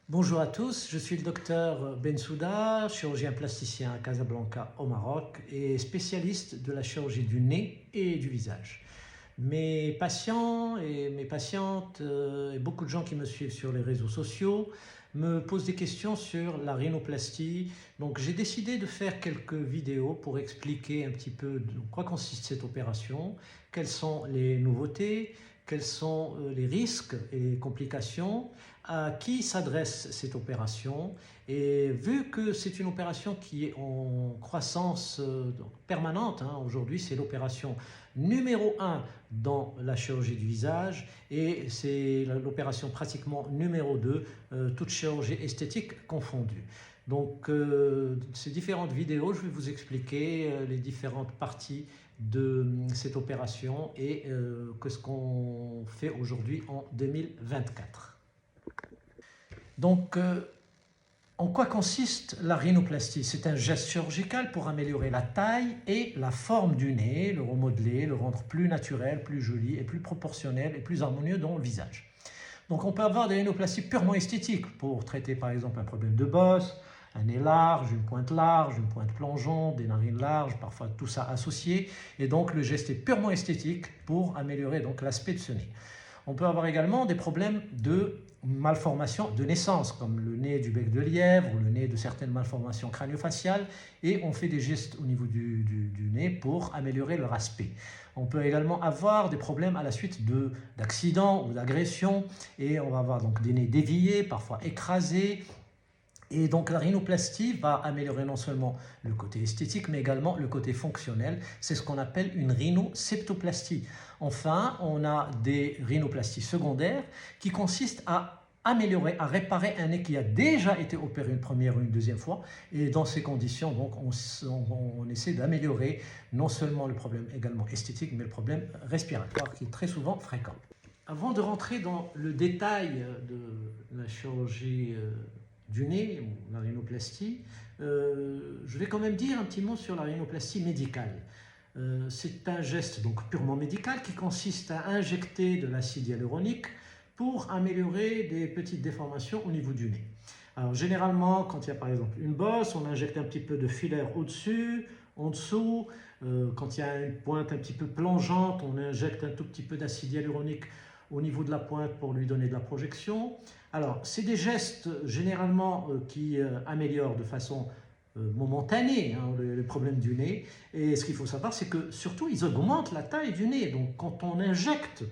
Bonjour à tous, je suis le docteur Bensouda, chirurgien plasticien à Casablanca au Maroc et spécialiste de la chirurgie du nez et du visage. Mes patients et mes patientes et beaucoup de gens qui me suivent sur les réseaux sociaux me posent des questions sur la rhinoplastie. Donc j'ai décidé de faire quelques vidéos pour expliquer un petit peu de quoi consiste cette opération, quelles sont les nouveautés, quels sont les risques et les complications, à qui s'adresse cette opération. Et vu que c'est une opération qui est en croissance permanente, aujourd'hui c'est l'opération numéro 1 dans la chirurgie du visage et c'est l'opération pratiquement numéro 2, toute chirurgie esthétique confondue. Donc ces différentes vidéos, je vais vous expliquer les différentes parties de cette opération et qu'est-ce qu'on fait aujourd'hui en 2024. Donc en quoi consiste la rhinoplastie? C'est un geste chirurgical pour améliorer la taille et la forme du nez, le remodeler, le rendre plus naturel, plus joli et plus proportionnel et plus harmonieux dans le visage. Donc on peut avoir des rhinoplasties purement esthétiques pour traiter par exemple un problème de bosse, un nez large, une pointe plongeante, des narines larges, parfois tout ça associé. Et donc le geste est purement esthétique pour améliorer donc l'aspect de ce nez. On peut avoir également des problèmes de malformations de naissance, comme le nez du bec de lièvre ou le nez de certaines malformations crânio-faciales, et on fait des gestes au niveau du nez pour améliorer leur aspect. On peut également avoir des problèmes à la suite d'accidents ou d'agressions, et on va avoir donc des nez déviés, parfois écrasés. Et donc la rhinoplastie va améliorer non seulement le côté esthétique, mais également le côté fonctionnel. C'est ce qu'on appelle une rhinoseptoplastie. Enfin, on a des rhinoplasties secondaires qui consistent à améliorer, à réparer un nez qui a déjà été opéré une première ou une deuxième fois. Et dans ces conditions, donc, on essaie d'améliorer non seulement le problème également esthétique, mais le problème respiratoire qui est très souvent fréquent. Avant de rentrer dans le détail de la chirurgie du nez, ou la rhinoplastie, je vais quand même dire un petit mot sur la rhinoplastie médicale. C'est un geste donc purement médical qui consiste à injecter de l'acide hyaluronique pour améliorer des petites déformations au niveau du nez. Alors généralement, quand il y a par exemple une bosse, on injecte un petit peu de filler au-dessus, en dessous. Quand il y a une pointe un petit peu plongeante, on injecte un tout petit peu d'acide hyaluronique au niveau de la pointe pour lui donner de la projection. Alors, c'est des gestes généralement qui améliorent de façon momentanée le problème du nez. Et ce qu'il faut savoir, c'est que surtout, ils augmentent la taille du nez. Donc, quand on injecte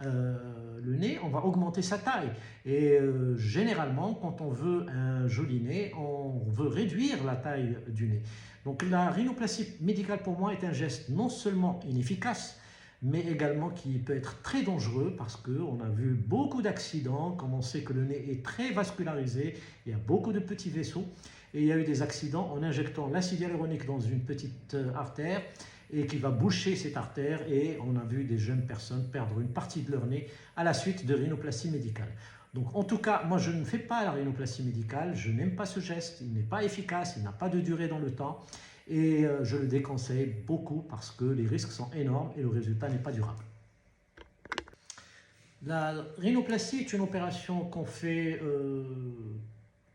le nez, on va augmenter sa taille. Et généralement, quand on veut un joli nez, on veut réduire la taille du nez. Donc, la rhinoplastie médicale, pour moi, est un geste non seulement inefficace, mais également qui peut être très dangereux parce qu'on a vu beaucoup d'accidents, comme on sait que le nez est très vascularisé, il y a beaucoup de petits vaisseaux, et il y a eu des accidents en injectant l'acide hyaluronique dans une petite artère, et qui va boucher cette artère, et on a vu des jeunes personnes perdre une partie de leur nez à la suite de rhinoplastie médicale. Donc en tout cas, moi je ne fais pas la rhinoplastie médicale, je n'aime pas ce geste, il n'est pas efficace, il n'a pas de durée dans le temps, et je le déconseille beaucoup parce que les risques sont énormes et le résultat n'est pas durable. La rhinoplastie est une opération qu'on fait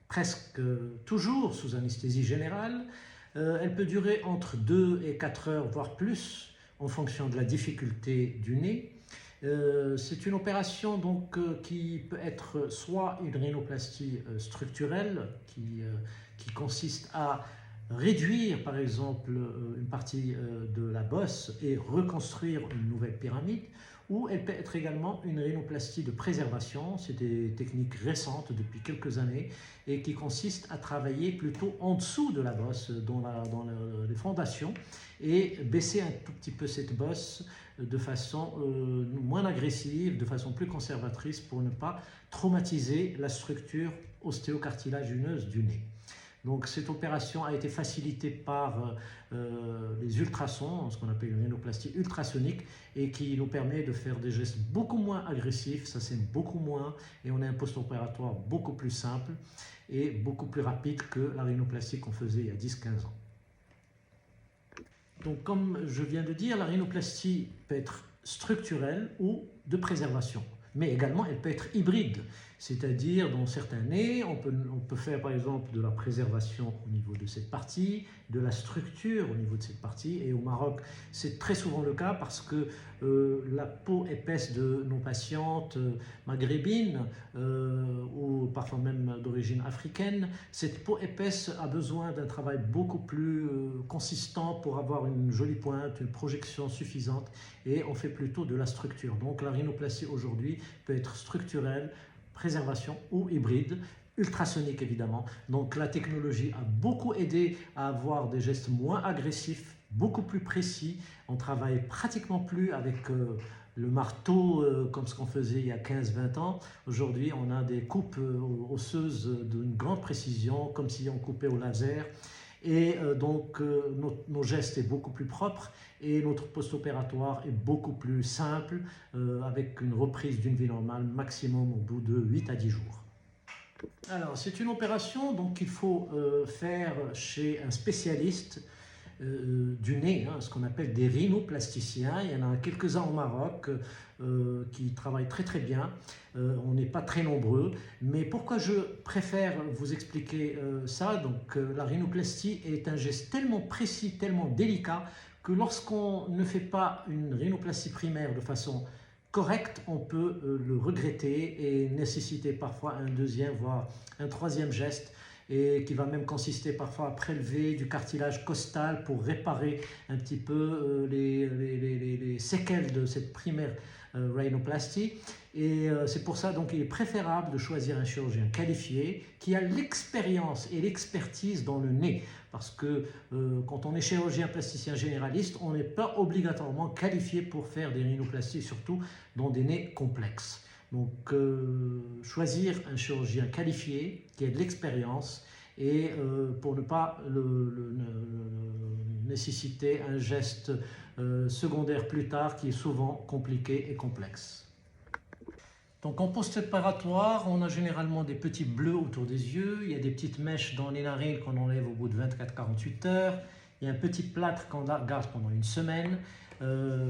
presque toujours sous anesthésie générale. Elle peut durer entre 2 et 4 heures, voire plus, en fonction de la difficulté du nez. C'est une opération donc, qui peut être soit une rhinoplastie structurelle, qui consiste à réduire par exemple une partie de la bosse et reconstruire une nouvelle pyramide, ou elle peut être également une rhinoplastie de préservation. C'est des techniques récentes depuis quelques années et qui consistent à travailler plutôt en dessous de la bosse, dans les fondations, et baisser un tout petit peu cette bosse de façon moins agressive, de façon plus conservatrice pour ne pas traumatiser la structure ostéocartilagineuse du nez. Donc cette opération a été facilitée par les ultrasons, ce qu'on appelle une rhinoplastie ultrasonique, et qui nous permet de faire des gestes beaucoup moins agressifs, ça saigne beaucoup moins, et on a un post-opératoire beaucoup plus simple et beaucoup plus rapide que la rhinoplastie qu'on faisait il y a 10-15 ans. Donc comme je viens de dire, la rhinoplastie peut être structurelle ou de préservation. mais également elle peut être hybride. C'est-à-dire, dans certains nez, on peut faire par exemple de la préservation au niveau de cette partie, de la structure au niveau de cette partie. Et au Maroc, c'est très souvent le cas parce que la peau épaisse de nos patientes maghrébines ou parfois même d'origine africaine, cette peau épaisse a besoin d'un travail beaucoup plus consistant pour avoir une jolie pointe, une projection suffisante, et on fait plutôt de la structure. Donc la rhinoplastie aujourd'hui peut être structurelle, préservation ou hybride, ultrasonique évidemment. Donc la technologie a beaucoup aidé à avoir des gestes moins agressifs, beaucoup plus précis. On travaille pratiquement plus avec le marteau comme ce qu'on faisait il y a 15-20 ans. Aujourd'hui, on a des coupes osseuses d'une grande précision, comme si on coupait au laser. Et donc nos gestes est beaucoup plus propres et notre post-opératoire est beaucoup plus simple avec une reprise d'une vie normale maximum au bout de 8 à 10 jours. Alors c'est une opération donc qu'il faut faire chez un spécialiste du nez, ce qu'on appelle des rhinoplasticiens. Il y en a quelques-uns au Maroc qui travaillent très très bien. On n'est pas très nombreux, mais pourquoi je préfère vous expliquer ça? Donc la rhinoplastie est un geste tellement précis, tellement délicat, que lorsqu'on ne fait pas une rhinoplastie primaire de façon correcte, on peut le regretter et nécessiter parfois un deuxième, voire un troisième geste, et qui va même consister parfois à prélever du cartilage costal pour réparer un petit peu les séquelles de cette primaire rhinoplastie. Et c'est pour ça donc il est préférable de choisir un chirurgien qualifié qui a l'expérience et l'expertise dans le nez, parce que quand on est chirurgien plasticien généraliste, on n'est pas obligatoirement qualifié pour faire des rhinoplasties, surtout dans des nez complexes. Donc choisir un chirurgien qualifié qui ait de l'expérience et pour ne pas nécessiter un geste secondaire plus tard qui est souvent compliqué et complexe. Donc en post-opératoire, on a généralement des petits bleus autour des yeux, il y a des petites mèches dans les narines qu'on enlève au bout de 24-48 heures, il y a un petit plâtre qu'on garde pendant une semaine.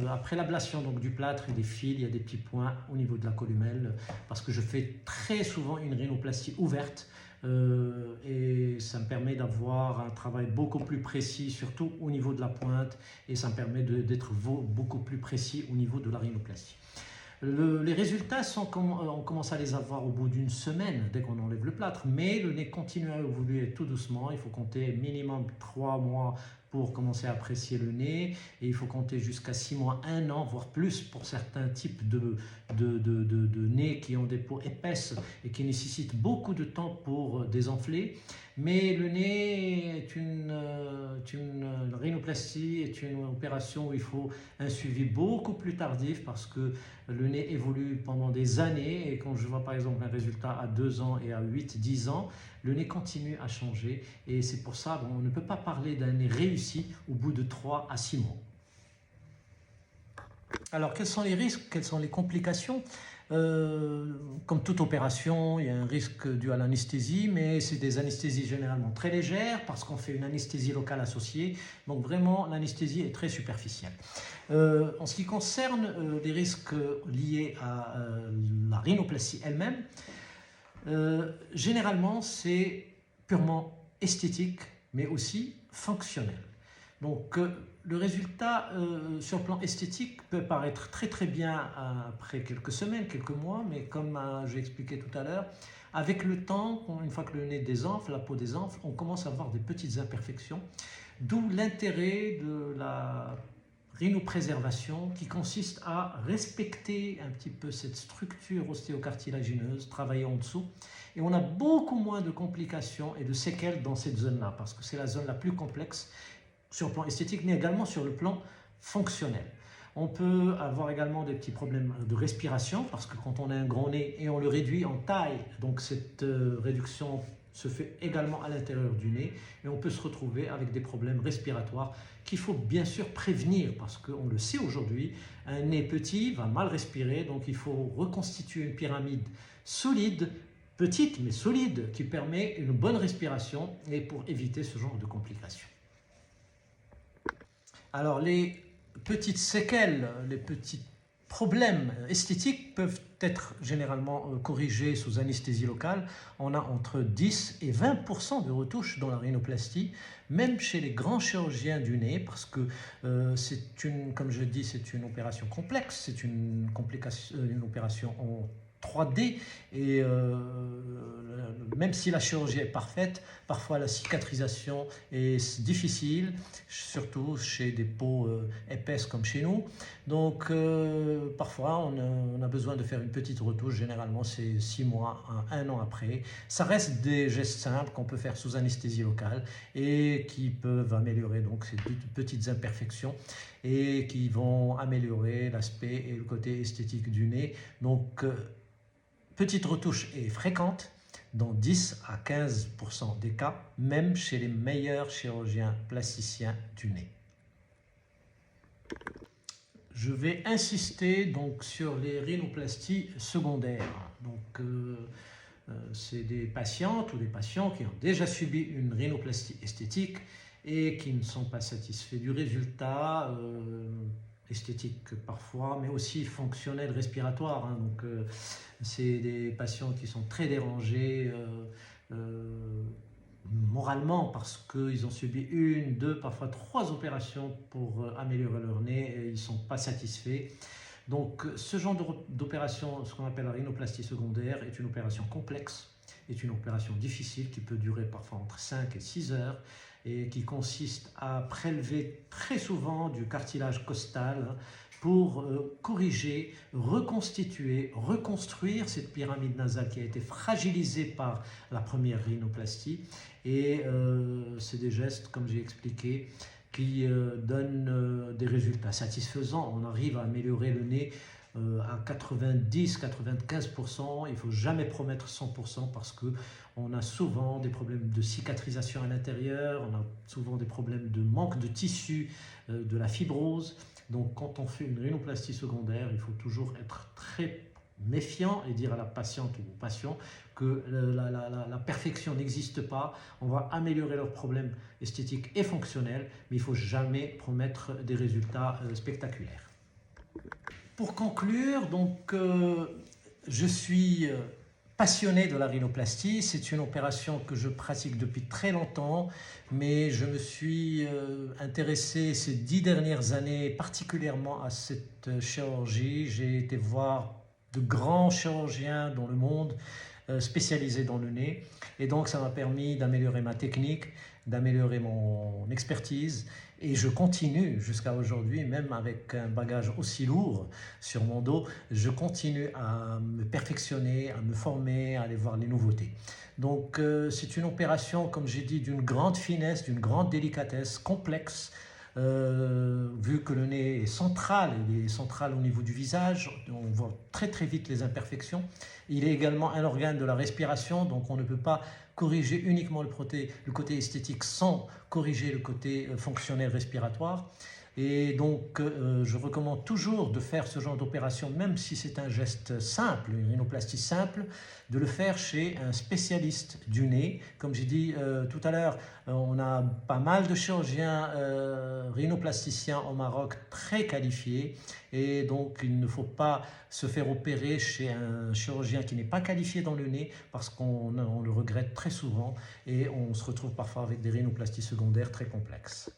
Après l'ablation donc du plâtre et des fils, il y a des petits points au niveau de la columelle parce que je fais très souvent une rhinoplastie ouverte et ça me permet d'avoir un travail beaucoup plus précis, surtout au niveau de la pointe, et ça me permet d'être beaucoup plus précis au niveau de la rhinoplastie. Les résultats on commence à les avoir au bout d'une semaine dès qu'on enlève le plâtre, mais le nez continue à évoluer tout doucement. Il faut compter minimum 3 mois pour commencer à apprécier le nez, et il faut compter jusqu'à 6 mois, 1 an, voire plus pour certains types de nez qui ont des peaux épaisses et qui nécessitent beaucoup de temps pour désenfler. Mais le nez est une rhinoplastie est une opération où il faut un suivi beaucoup plus tardif parce que le nez évolue pendant des années, et quand je vois par exemple un résultat à 2 ans et à 8-10 ans, le nez continue à changer, et c'est pour ça on ne peut pas parler d'un nez réussi au bout de 3 à 6 mois. Alors quels sont les risques, quelles sont les complications? Comme toute opération, il y a un risque dû à l'anesthésie, mais c'est des anesthésies généralement très légères parce qu'on fait une anesthésie locale associée. Donc vraiment, l'anesthésie est très superficielle. En ce qui concerne les risques liés à la rhinoplastie elle-même, généralement c'est purement esthétique, mais aussi fonctionnel. Donc le résultat sur le plan esthétique peut paraître très très bien après quelques semaines, quelques mois, mais comme j'ai expliqué tout à l'heure, avec le temps, une fois que le nez désenfle, la peau désenfle, on commence à avoir des petites imperfections, d'où l'intérêt de la rhinopréservation qui consiste à respecter un petit peu cette structure ostéocartilagineuse, travailler en dessous, et on a beaucoup moins de complications et de séquelles dans cette zone-là, parce que c'est la zone la plus complexe sur le plan esthétique, mais également sur le plan fonctionnel. On peut avoir également des petits problèmes de respiration, parce que quand on a un grand nez et on le réduit en taille, donc cette réduction se fait également à l'intérieur du nez, et on peut se retrouver avec des problèmes respiratoires qu'il faut bien sûr prévenir, parce qu'on le sait aujourd'hui, un nez petit va mal respirer, donc il faut reconstituer une pyramide solide, petite mais solide, qui permet une bonne respiration et pour éviter ce genre de complications. Alors les petites séquelles, les petits problèmes esthétiques peuvent être généralement corrigés sous anesthésie locale. On a entre 10 et 20% de retouches dans la rhinoplastie, même chez les grands chirurgiens du nez, parce que comme je dis, c'est une opération complexe, c'est une opération en 3D et même si la chirurgie est parfaite, parfois la cicatrisation est difficile, surtout chez des peaux épaisses comme chez nous. Donc parfois on a besoin de faire une petite retouche, généralement c'est 6 mois, 1 an après. Ça reste des gestes simples qu'on peut faire sous anesthésie locale et qui peuvent améliorer donc ces petites imperfections et qui vont améliorer l'aspect et le côté esthétique du nez. Donc petite retouche est fréquente dans 10 à 15% des cas, même chez les meilleurs chirurgiens plasticiens du nez. Je vais insister donc sur les rhinoplasties secondaires. Donc, c'est des patientes ou des patients qui ont déjà subi une rhinoplastie esthétique et qui ne sont pas satisfaits du résultat esthétique parfois, mais aussi fonctionnel respiratoire. Donc, c'est des patients qui sont très dérangés moralement parce qu'ils ont subi 1, 2, parfois 3 opérations pour améliorer leur nez et ils ne sont pas satisfaits. Donc ce genre d'opération, ce qu'on appelle la rhinoplastie secondaire, est une opération complexe, est une opération difficile qui peut durer parfois entre 5 et 6 heures et qui consiste à prélever très souvent du cartilage costal pour corriger, reconstituer, reconstruire cette pyramide nasale qui a été fragilisée par la première rhinoplastie. Et c'est des gestes, comme j'ai expliqué, qui donnent des résultats satisfaisants. On arrive à améliorer le nez à 90-95%. Il ne faut jamais promettre 100% parce qu'on a souvent des problèmes de cicatrisation à l'intérieur, on a souvent des problèmes de manque de tissu, de la fibrose. Donc quand on fait une rhinoplastie secondaire, il faut toujours être très méfiant et dire à la patiente ou au patient que la perfection n'existe pas. On va améliorer leurs problèmes esthétiques et fonctionnels, mais il ne faut jamais promettre des résultats spectaculaires. Pour conclure, donc, je suis passionné de la rhinoplastie. C'est une opération que je pratique depuis très longtemps, mais je me suis intéressé ces 10 dernières années particulièrement à cette chirurgie. J'ai été voir de grands chirurgiens dans le monde spécialisés dans le nez et donc ça m'a permis d'améliorer ma technique, d'améliorer mon expertise et je continue jusqu'à aujourd'hui, même avec un bagage aussi lourd sur mon dos, je continue à me perfectionner, à me former, à aller voir les nouveautés. Donc c'est une opération, comme j'ai dit, d'une grande finesse, d'une grande délicatesse, complexe, vu que le nez est central, il est central au niveau du visage, on voit très très vite les imperfections. Il est également un organe de la respiration, donc on ne peut pas corriger uniquement le côté esthétique sans corriger le côté fonctionnel respiratoire. Et donc, je recommande toujours de faire ce genre d'opération, même si c'est un geste simple, une rhinoplastie simple, de le faire chez un spécialiste du nez. Comme j'ai dit tout à l'heure, on a pas mal de chirurgiens rhinoplasticiens au Maroc très qualifiés. Et donc, il ne faut pas se faire opérer chez un chirurgien qui n'est pas qualifié dans le nez parce qu'on le regrette très souvent et on se retrouve parfois avec des rhinoplasties secondaires très complexes.